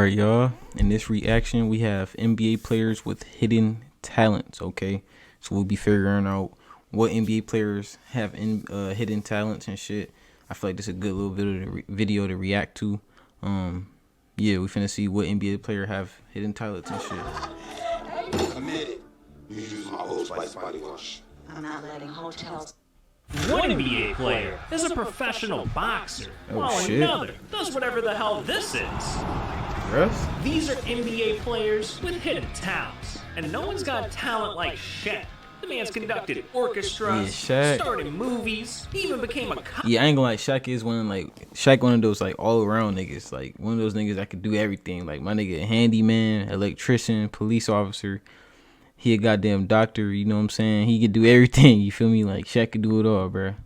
Alright, y'all. In this reaction, we have NBA players with hidden talents. Okay, so we'll be figuring out what NBA players have hidden talents and shit. I feel like this is a good little video to react to. Yeah, we finna see what NBA player have hidden talents and shit. Admit it. You use my Old Spice body wash. I'm not letting hotels. One NBA player is a professional boxer, while shit. another does whatever the hell this is. Russ? These are NBA players with hidden talents, and no one's got talent like Shaq. The man's conducted orchestras, Yeah, Shaq. starred in movies, he even became a cop. Yeah, I ain't gonna lie. Shaq one of those like all around niggas. Like one of those niggas that could do everything. Like my nigga, handyman, electrician, police officer. He a goddamn doctor. You know what I'm saying? He could do everything. You feel me? Like Shaq could do it all, bruh.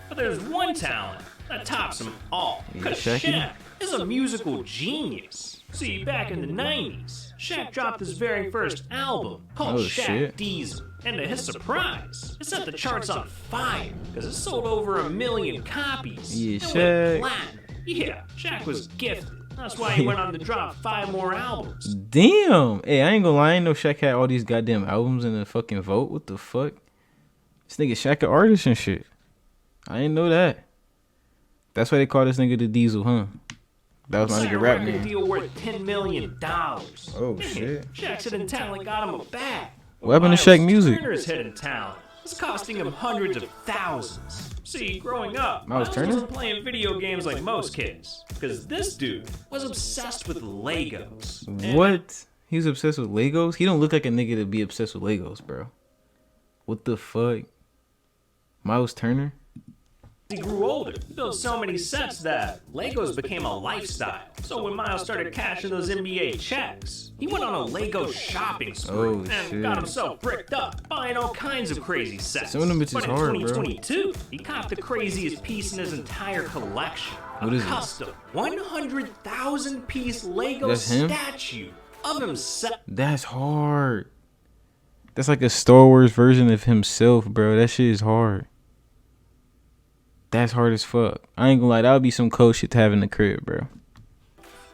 But there's one talent that tops them all, because Yeah, Shaq is a musical genius. See, back in the 90s, Shaq dropped his very first album called Shaq shit. Diesel. And to his surprise, it set the charts on fire because it sold over 1 million copies. Yeah, and Shaq. went platinum. Yeah, Shaq was gifted. That's why he went on to drop 5 more albums. Damn. Hey, I ain't gonna lie. I ain't know Shaq had all these goddamn albums in the fucking vote. What the fuck? This nigga Shaq an artist and shit. I ain't know that. That's why they call this nigga the Diesel, huh? That was my Signed nigga a rap record name. deal worth $10 million. Oh, shit. Shaq's hidden talent got him a bag. What happened to Miles Shaq music? Turner's hidden talent is costing him hundreds of thousands. See, growing up, Miles Turner? wasn't playing video games like most kids, because this dude was obsessed with Legos. And What? He's obsessed with Legos? He don't look like a nigga to be obsessed with Legos, bro. What the fuck? Miles Turner? he grew older, he built so many sets that Legos became a lifestyle. So when Miles started cashing those NBA checks, he went on a Lego shopping spree Oh, and shit. got himself bricked up, buying all kinds of crazy sets. Some of them bitches but in hard, bro. 2022, he copped the craziest piece in his entire collection. What A is it? custom 100,000 piece Lego That's him? statue of himself. That's hard. That's like a Star Wars version of himself, bro. That shit is hard. That's hard as fuck. I ain't gonna lie. That would be some cool shit to have in the crib, bro.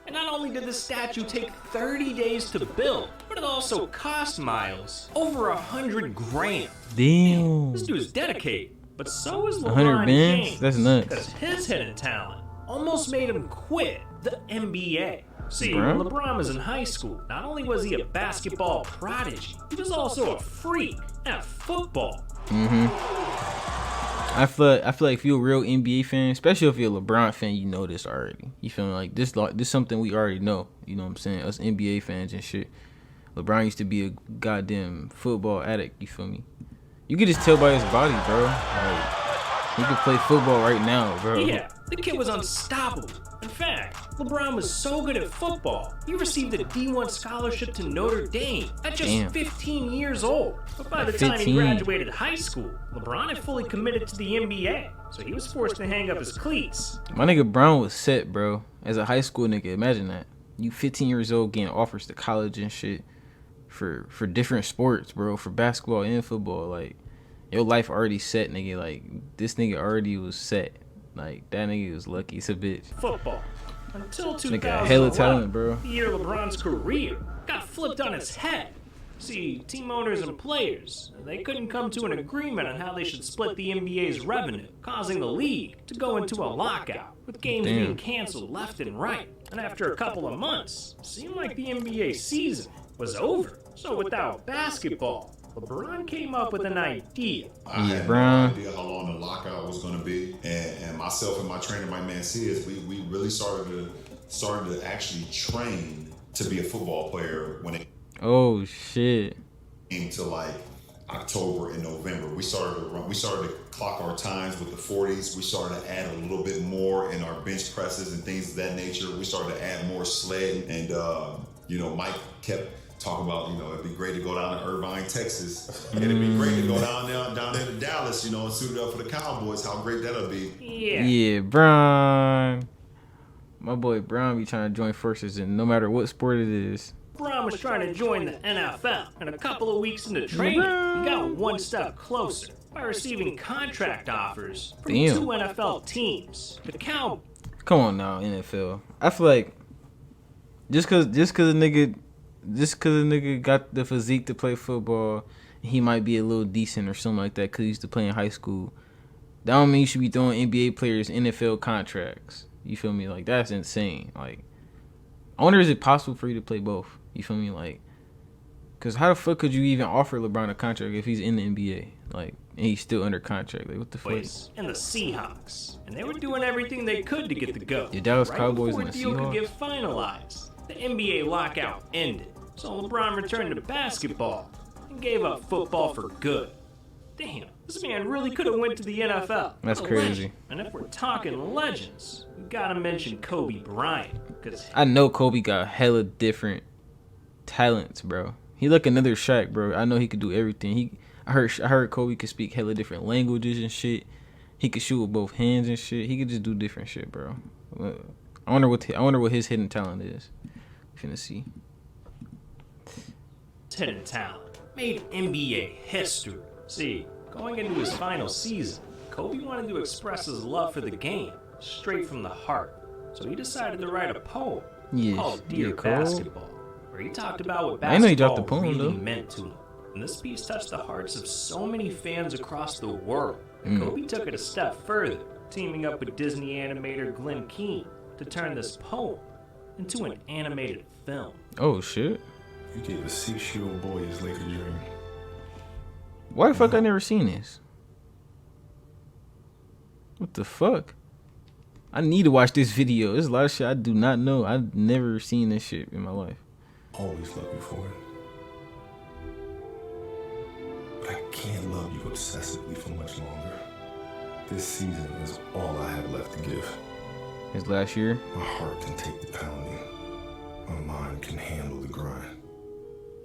And not only did the statue take 30 days to build, but it also cost Miles over 100 grand. Damn. This dude's dedicated, but so is 100 LeBron bands? James. That's nuts. Because his hidden talent almost made him quit the NBA. See, Bruh? when LeBron was in high school, not only was he a basketball prodigy, he was also a freak at football. I feel like if you're a real NBA fan, especially if you're a LeBron fan, you know this already. You feel me? Like this something we already know. You know what I'm saying? Us NBA fans and shit. LeBron used to be a goddamn football addict. You feel me? You could just tell by his body, bro. Like he could play football right now, bro. Yeah, the kid was unstoppable. In fact, LeBron was so good at football, he received a D1 scholarship to Notre Dame at just Damn. 15 years old. But by the time he 15. graduated high school, LeBron had fully committed to the NBA, so he was forced to hang up his cleats. My nigga Brown was set, bro. As a high school nigga, imagine that. You 15 years old getting offers to college and shit for different sports, bro. For basketball and football. Like, your life already set, nigga. Like, this nigga already was set. Like, that nigga was lucky. It's a bitch. Football. Until Nigga got hella 2011, talent, bro. the year LeBron's career got flipped on its head. See, team owners and players, they couldn't come to an agreement on how they should split the NBA's revenue, causing the league to go into a lockout, with games Damn. being canceled left and right. And after a couple of months, it seemed like the NBA season was over. So without basketball, LeBron came up with an idea. I had Brown. no idea how long the lockout was going to be, and myself and my trainer, my man Sears, we really started to actually train to be a football player when it Oh, shit. came to like October and November. We started to clock our times with the 40s. We started to add a little bit more in our bench presses and things of that nature. We started to add more sled, and Mike kept talking about, it'd be great to go down to Irvine, Texas. And it'd be great to go down there to Dallas, and suit up for the Cowboys. How great that'll be. Yeah, Brown. My boy Brown be trying to join forces in no matter what sport it is. LeBron was trying to join the NFL, and a couple of weeks into training, he got one step closer by receiving contract offers from Damn. 2 NFL teams. The Cowboys Come on now, NFL. I feel like Just cause a nigga got the physique to play football, he might be a little decent or something like that because he used to play in high school. That don't mean you should be throwing NBA players NFL contracts. You feel me? Like, that's insane. Like, I wonder, is it possible for you to play both? You feel me? Like, because how the fuck could you even offer LeBron a contract if he's in the NBA? Like, and he's still under contract. Like, what the fuck? And the Seahawks. And they were doing everything they could to get the go. The Dallas right Cowboys before and the deal could Seahawks? get finalized. The NBA lockout ended. So LeBron returned to basketball and gave up football for good. Damn, this man really could have went to the NFL. That's A crazy. legend. And if we're talking legends, we gotta mention Kobe Bryant. Cause I know Kobe got hella different talents, bro. He like another Shaq, bro. I know he could do everything. I heard Kobe could speak hella different languages and shit. He could shoot with both hands and shit. He could just do different shit, bro. I wonder what his hidden talent is. Finna see. hidden talent made NBA history. See, going into his final season, Kobe wanted to express his love for the game straight from the heart. So he decided to write a poem called Dear Basketball, where he talked about what I know he dropped basketball the poem, really though. meant to him. And this piece touched the hearts of so many fans across the world. And Kobe took it a step further, teaming up with Disney animator Glenn Keane to turn this poem into an animated film. Oh shit. You gave a 6-year-old boy his Laker dream. Why the fuck I never seen this? What the fuck? I need to watch this video. There's a lot of shit I do not know. I've never seen this shit in my life. Always love you for it. But I can't love you obsessively for much longer. This season is all I have left to give. His last year. My heart can take the pounding. My mind can handle the grind.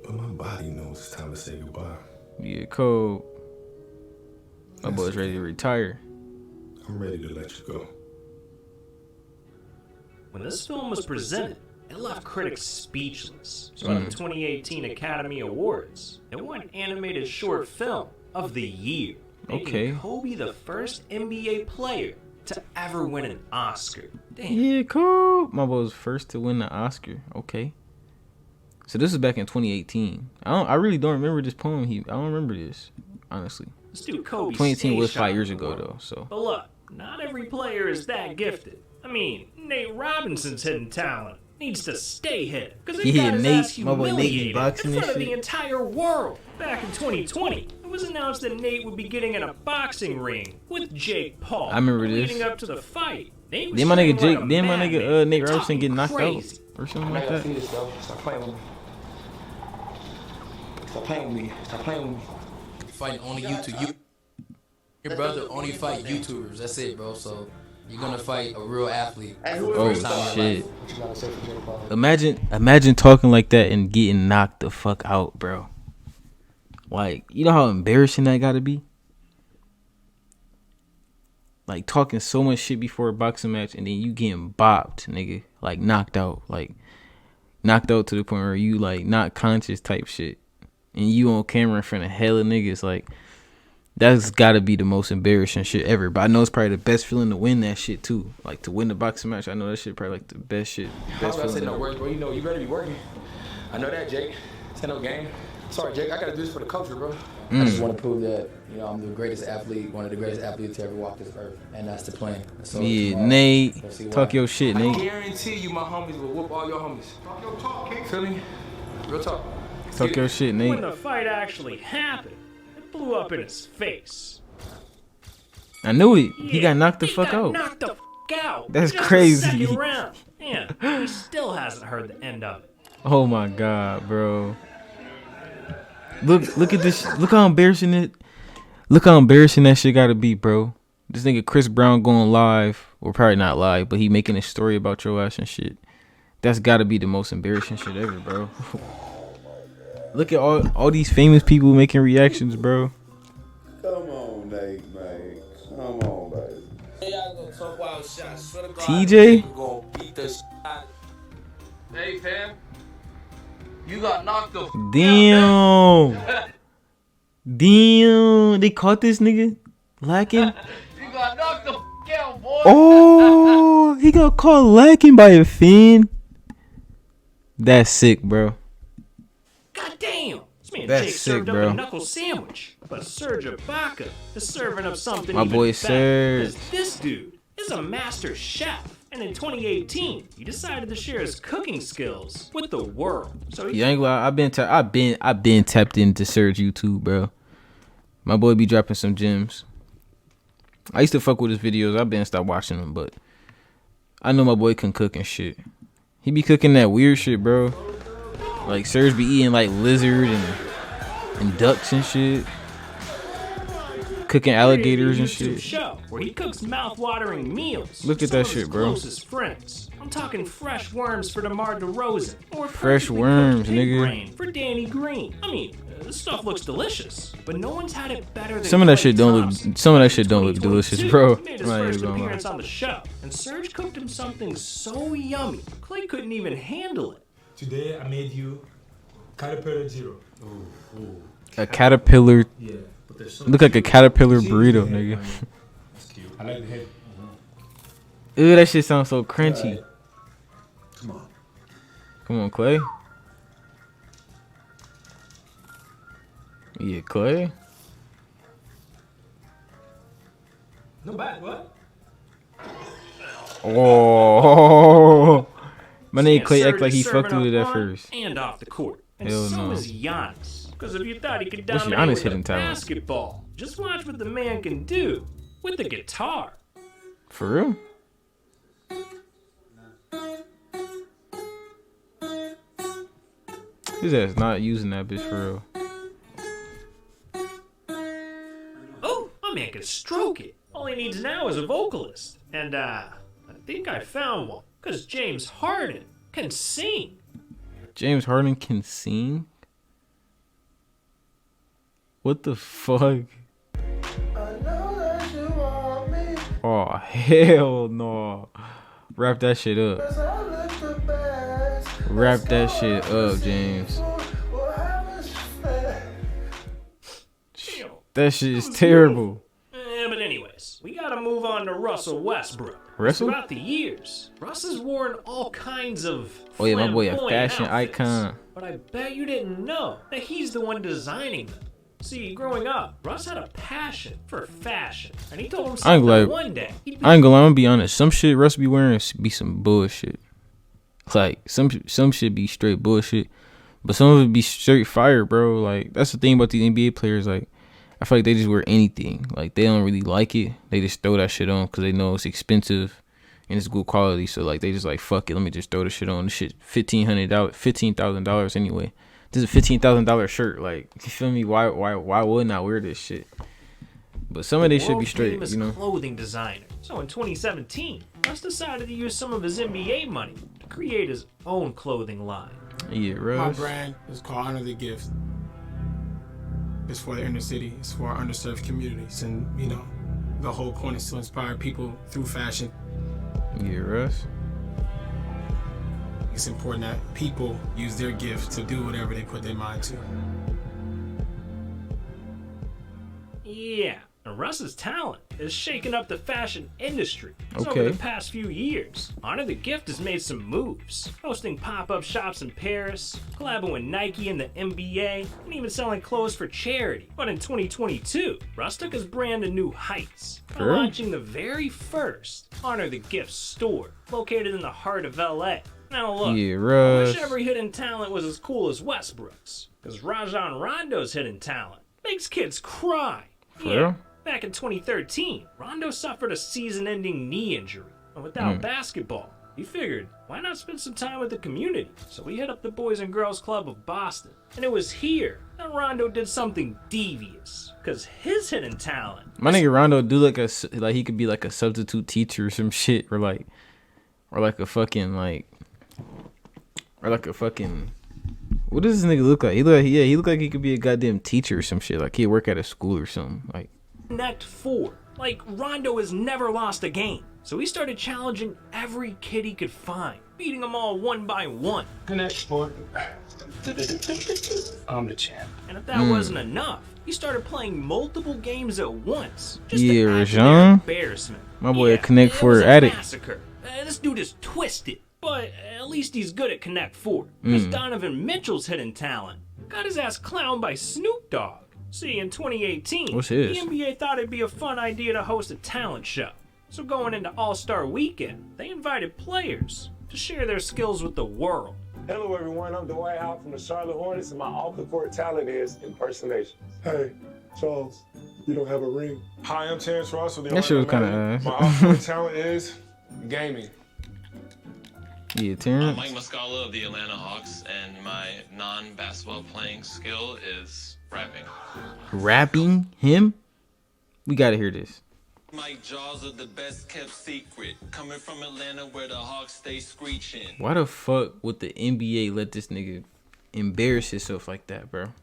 But my body knows it's time to say goodbye. Yeah, Cole. My boy's ready to retire. I'm ready to let you go. When this film was presented, it left critics speechless. So at the 2018 Academy Awards, it won Animated Short Film of the Year, making Kobe the first NBA player to ever win an Oscar. Damn. Yeah, Cole. My boy was first to win the Oscar. Okay. So this is back in 2018. I really don't remember this poem. I don't remember this, honestly. This dude Kobe 2018 was stay 5 years shot ago, before. though. So. But look, not every player is that gifted. I mean, Nate Robinson's hidden talent needs to stay hidden. Because he got his ass my boy Nate, humiliated boxing in front and of the shit. entire world. Back in 2020, it was announced that Nate would be getting in a boxing ring with Jake Paul. I remember this. Leading up to the fight, Nate was Then my nigga training like a Nate madman, Robinson talking get knocked crazy. out or something like that. Stop playing with me. Stop playing with me. Stop playing with me. Fight only YouTube. Your brother only fight YouTubers. That's it, bro. So you're gonna fight a real athlete. Oh shit! What you gotta say for Jake Paul? Imagine talking like that and getting knocked the fuck out, bro. Like, you know how embarrassing that gotta be? Like, talking so much shit before a boxing match and then you getting bopped, nigga. Like, knocked out. Like, knocked out to the point where you, like, not conscious type shit. And you on camera in front of hella niggas. Like, that's gotta be the most embarrassing shit ever. But I know it's probably the best feeling to win that shit, too. Like, to win the boxing match, I know that shit probably, like, the best shit. Best I feeling said no ever. words, bro. You know, you better be working. I know that, Jake. It's no game. Sorry, Jake. I gotta do this for the culture, bro. I just want to prove that, you know, I'm the greatest athlete, one of the greatest athletes to ever walk this earth, and that's the plan. So Yeah, tomorrow, Nate, we'll see talk why. your shit, I Nate. guarantee you, my homies will whoop all your homies. Talk your talk, King. Feel me? Real talk. Talk your shit, When Nate. the fight actually happened, it blew up in his face. I knew it. He Yeah, got knocked the he fuck got out. knocked the fuck out. That's Just crazy. The second round. Yeah, he still hasn't heard the end of it. Oh my god, bro. Look at this. Look how embarrassing it. Look how embarrassing that shit gotta be, bro. This nigga Chris Brown going live, or probably not live, but he making a story about your ass and shit. That's gotta be the most embarrassing shit ever, bro. Look at all these famous people making reactions, bro. Come on, Nate, man. Come on, baby. TJ? Hey, fam. You got knocked the Damn. Damn. They caught this nigga lacking. You got knocked the out, boy. Oh, he got caught lacking by a fan. That's sick, bro. God damn! This man That's Jake sick, served bro. up a knuckle sandwich, but Serge Ibaka is serving up something My even boy better. Serge. 'Cause this dude is a master chef, and in 2018, he decided to share his cooking skills with the world. So he Yeah, I ain't gonna lie, I've been tapped into Serge YouTube, bro. My boy be dropping some gems. I used to fuck with his videos. I've been stopped watching them, but I know my boy can cook and shit. He be cooking that weird shit, bro. Like Serge be eating like lizard and ducks and shit. Cooking alligators and YouTube shit. show where he cooks mouth-watering meals. Look for at some that of his shit, bro. Closest friends. I'm talking fresh worms for DeMar DeRozan, or Fresh perfectly worms, cooked pig nigga. brain for Danny Green. I mean, this stuff looks delicious, but no one's had it better than Some of that Klay shit don't Thompson. look. Some of that shit don't look 2022, delicious, bro. He made his I'm not first even gonna lie. appearance on the show, and Serge cooked him something so yummy, Clay couldn't even handle it. Today I made you Caterpillar Zero. A caterpillar. Yeah, but there's Look like a caterpillar burrito, nigga. That's cute. I like the head. Ooh, that shit sounds so crunchy. Come on. Come on, Clay. Yeah, Clay. No bad, what? Oh, my nigga Yeah, Clay Serge act like is he fucked serving with it up at on first. and off the court. And Hell so no. is Giannis. Because if you thought he could What's dominate Giannis with hidden the talent? basketball, just watch what the man can do with the guitar. For real? His ass not using that bitch for real. Oh, my man can stroke it. All he needs now is a vocalist. And, I think I found one. Because James Harden can sing. James Harden can sing? What the fuck? Oh, hell no. Wrap that shit up. Wrap that shit up, James. That shit is terrible. But anyways, we gotta move on to Russell Westbrook. Russell? Throughout the years, Russ has worn all kinds of Oh yeah, my boy, a flamboyant fashion outfits, icon. But I bet you didn't know that he's the one designing them. See, growing up, Russ had a passion for fashion, and he told I himself ain't that like- one day he'd be I ain't gonna lie, I'm gonna be honest. Some shit Russ be wearing be some bullshit. Like some shit be straight bullshit, but some of it be straight fire, bro. Like that's the thing about these NBA players. Like I feel like they just wear anything. Like they don't really like it. They just throw that shit on because they know it's expensive and it's good quality. So like they just like fuck it. Let me just throw the shit on. This shit $15,000 anyway. This is a $15,000 shirt. Like you feel me? Why wouldn't I wear this shit? But some of this should be straight, world-famous you know. clothing designer. So in 2017, Russ decided to use some of his NBA money to create his own clothing line. Yeah, My Russ. brand is called Honor the Gift. It's for the inner city. It's for our underserved communities. And, you know, the whole point is to inspire people through fashion. Yeah, Russ. It's important that people use their gift to do whatever they put their mind to. Yeah, and Russ's talent is shaking up the fashion industry. So Okay. over the past few years, Honor the Gift has made some moves, hosting pop-up shops in Paris, collabing with Nike and the NBA, and even selling clothes for charity. But in 2022, Russ took his brand to new heights by Sure. launching the very first Honor the Gift store, located in the heart of LA. Now look, Yeah, I Russ. wish every hidden talent was as cool as Westbrook's, because Rajon Rondo's hidden talent makes kids cry. For real? Back in 2013, Rondo suffered a season-ending knee injury. And without basketball, he figured, why not spend some time with the community? So he hit up the Boys and Girls Club of Boston. And it was here that Rondo did something devious, because his hidden talent... My nigga Rondo do like he could be like a substitute teacher or some shit, or like a fucking what does this nigga look like? He look like he could be a goddamn teacher or some shit. Like he'd work at a school or something. Like Connect 4. Like, Rondo has never lost a game. So he started challenging every kid he could find, beating them all one by one. Connect Sport. I'm the champ. And if that wasn't enough, he started playing multiple games at once. Just Yeah, to add to their Rajon. embarrassment. My boy a Yeah, Connect it 4 was a addict. massacre. This dude is twisted. But at least he's good at Connect 4. Because Donovan Mitchell's hidden talent got his ass clowned by Snoop Dogg. See, in 2018, What's his? the NBA thought it'd be a fun idea to host a talent show. So going into All-Star Weekend, they invited players to share their skills with the world. Hello everyone, I'm Dwight Howard from the Charlotte Hornets, and my off-the-court talent is impersonation. Hey, Charles, you don't have a ring. Hi, I'm Terrence Ross with the That shit was Orlando kinda Magic. ass. My off-court talent is gaming. Yeah, Terrence. Mike Muscala of the Atlanta Hawks, and my non-basketball playing skill is rapping. Rapping him? We gotta hear this. Mike Jaws are the best kept secret, coming from Atlanta where the Hawks stay screeching. Why the fuck would the NBA let this nigga embarrass himself like that, bro?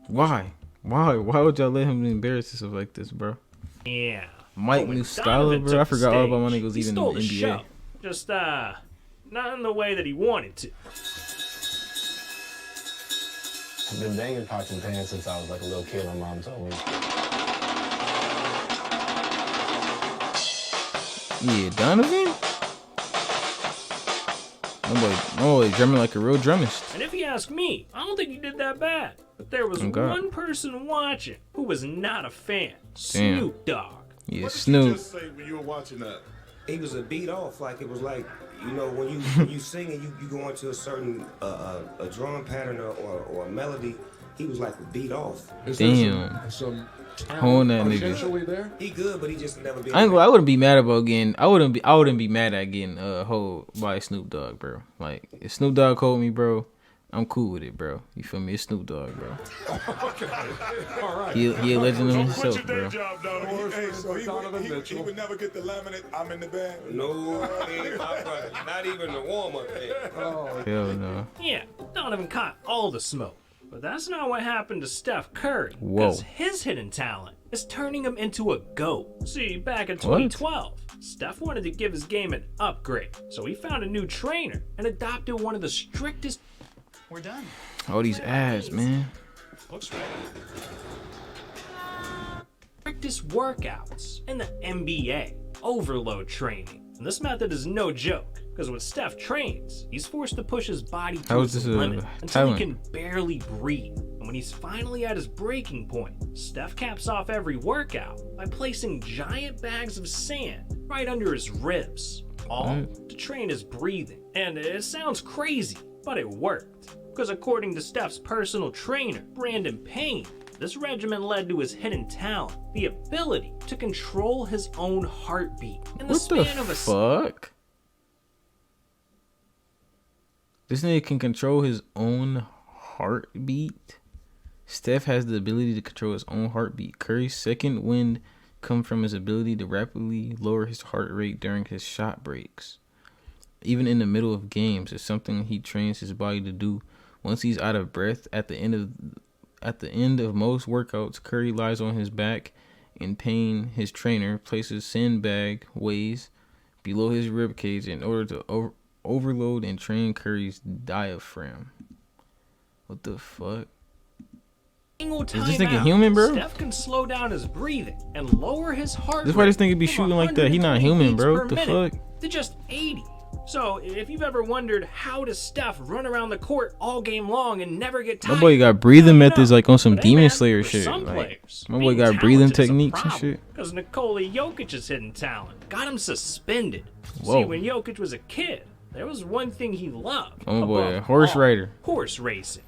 Why? Why would y'all let him embarrass himself like this, bro? Yeah. Mike But when Muscala, Donovan bro. took I the forgot all about my stage, niggas he even in stole the the NBA. show. Just, not in the way that he wanted to. I've been banging pots and pans since I was like a little kid. My mom told me. Yeah, Donovan? My boy drumming like a real drummist. And if you ask me, I don't think he did that bad. But there was Oh, God. one person watching who was not a fan. Damn. Snoop Dogg. Yeah, Snoop. Say when you were watching that? He was a beat off, like it was like, you know, when you sing and you go into a certain a drum pattern or a melody, he was like a beat off. Damn. Hold that nigga. There? He good, but he just never been. I wouldn't be mad about getting. I wouldn't be mad at getting hold by Snoop Dogg, bro. Like if Snoop Dogg hold me, bro, I'm cool with it, bro. You feel me? It's Snoop Dogg, bro. All right. He a legend of Don't himself, quit your bro. day job, Donovan. Hey, so he would never get the laminate. I'm in the band. No, he ain't my brother. Not even the warm up there. Hell no. Yeah, Donovan caught all the smoke. But that's not what happened to Steph Curry. Whoa. Because his hidden talent is turning him into a GOAT. See, back in 2012, Steph wanted to give his game an upgrade. So he found a new trainer and adopted one of the strictest... We're done. All these ads, man. Looks ready. Strictest workouts in the NBA. Overload training. And this method is no joke. Because when Steph trains, he's forced to push his body to How is its this a limit until talent? he can barely breathe. And when he's finally at his breaking point, Steph caps off every workout by placing giant bags of sand right under his ribs, all to train his breathing. And it sounds crazy, but it worked. Because according to Steph's personal trainer, Brandon Payne, this regimen led to his hidden talent, the ability to control his own heartbeat in the What the span of a fuck? This nigga can control his own heartbeat. Steph has the ability to control his own heartbeat. Curry's second wind comes from his ability to rapidly lower his heart rate during his shot breaks. Even in the middle of games, it's something he trains his body to do. Once he's out of breath at the end of most workouts, Curry lies on his back in pain. His trainer places sandbag ways below his rib cage in order to overload and train Curry's diaphragm. What the fuck? Is this nigga human, bro? Steph can slow down his breathing and lower his heart. This is why this rate nigga be from shooting like that. He not 120 human, bro. beats What the per minute fuck? To just 80. So if you've ever wondered how does Steph run around the court all game long and never get tired, My boy got breathing methods like on some But hey, Demon man, Slayer for shit. some Like, players, my boy being got breathing talented is a techniques and problem, shit. Because Nikola Jokic's hidden talent got him suspended. Whoa. See, when Jokic was a kid, there was one thing he loved. Oh boy, above horse all, rider. Horse racing.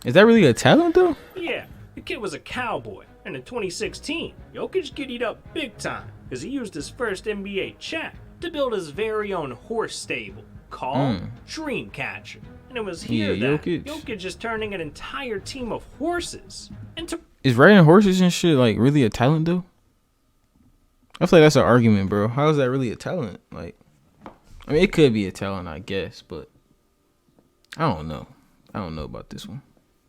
Is that really a talent though? Yeah, the kid was a cowboy, and in 2016, Jokic giddied up big time because he used his first NBA check to build his very own horse stable called Dreamcatcher. And it was here Yeah, that Jokic. Jokic is turning an entire team of horses into... Is riding horses and shit like really a talent though? I feel like that's an argument, bro. How is that really a talent? Like, I mean, it could be a talent, I guess, but I don't know. I don't know about this one.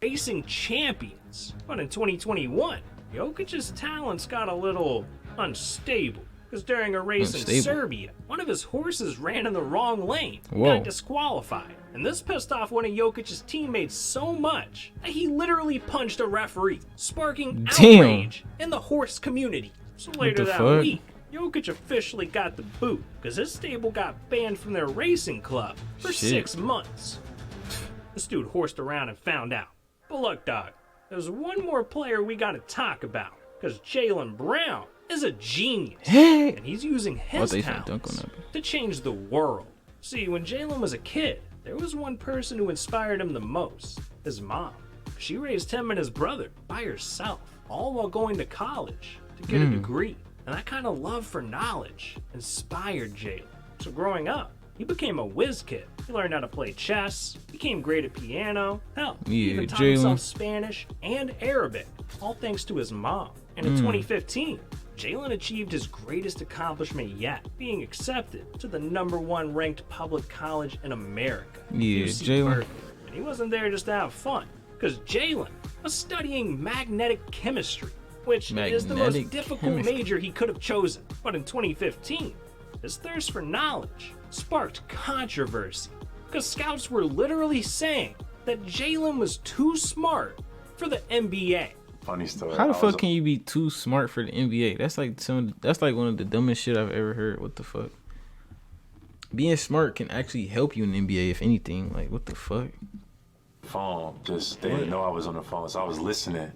racing champions. But in 2021, Jokic's talents got a little unstable. Because during a race in Unstable. Serbia, one of his horses ran in the wrong lane and Whoa. got disqualified. And this pissed off one of Jokic's teammates so much that he literally punched a referee, sparking Damn. outrage in the horse community. So later the that fuck? week, Jokic officially got the boot because his stable got banned from their racing club for Shit. 6 months. This dude horsed around and found out. But look, dog, there's one more player we gotta talk about because Jaylen Brown is a genius. And he's using his talents to change the world. See, when Jaylen was a kid, there was one person who inspired him the most, his mom. She raised him and his brother by herself, all while going to college to get a degree. And that kind of love for knowledge inspired Jaylen. So growing up, he became a whiz kid. He learned how to play chess, became great at piano, hell, he even taught himself Spanish and Arabic, all thanks to his mom. And in 2015, Jaylen achieved his greatest accomplishment yet, being accepted to the #1 ranked public college in America, UC Jaylen. Berkeley. And he wasn't there just to have fun, because Jaylen was studying magnetic chemistry, which is the most difficult major he could have chosen. But in 2015, his thirst for knowledge sparked controversy, because scouts were literally saying that Jaylen was too smart for the NBA. Funny story. How the fuck can you be too smart for the NBA? That's like one of the dumbest shit I've ever heard. What the fuck? Being smart can actually help you in the NBA, if anything. Like, what the fuck? Phone. Just they didn't know I was on the phone, so I was listening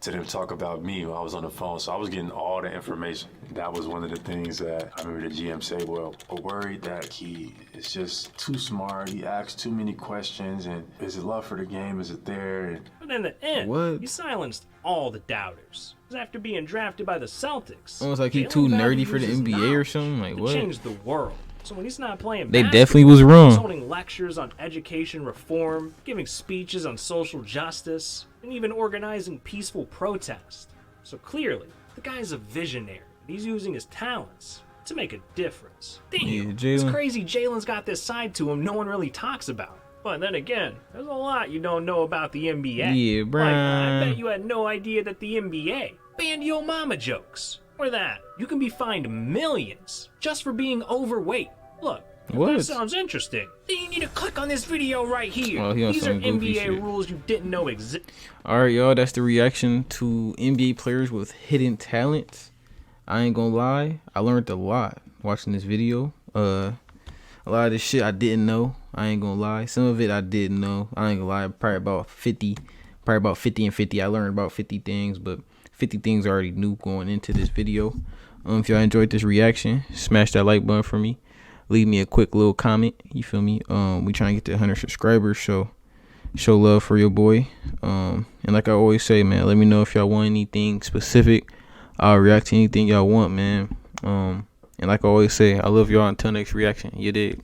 to them talk about me while I was on the phone. So I was getting all the information. That was one of the things that I remember the GM say, well, we're worried that he is just too smart. He asks too many questions. And is it love for the game? Is it there? And But in the end, he silenced all the doubters. Because after being drafted by the Celtics, Almost like he Jaylen too nerdy valued for the his NBA or knowledge something. Like, to what? change the world. So when he's not playing They basketball, definitely was wrong. he's holding lectures on education reform, giving speeches on social justice, and even organizing peaceful protest. So clearly, the guy's a visionary. He's using his talents to make a difference. Damn, it's Jaylen. crazy Jaylen's got this side to him no one really talks about. But then again, there's a lot you don't know about the NBA. Yeah, Like, Brian. I bet you had no idea that the NBA banned yo mama jokes. Or that you can be fined millions just for being overweight. Look, if What? that sounds interesting, then you need to click on this video right here. Oh, he on These are some goofy NBA shit. rules you didn't know exist. All right, y'all. That's the reaction to NBA players with hidden talents. I ain't gonna lie. I learned a lot watching this video. A lot of this shit I didn't know. I ain't gonna lie. Some of it I didn't know. I ain't gonna lie. Probably about 50 and 50. I learned about 50 things, but 50 things I already knew going into this video. If y'all enjoyed this reaction, smash that like button for me. Leave me a quick little comment. You feel me? We trying to get to 100 subscribers, so show love for your boy. And like I always say, man, let me know if y'all want anything specific. I'll react to anything y'all want, man. And like I always say, I love y'all until next reaction. You dig?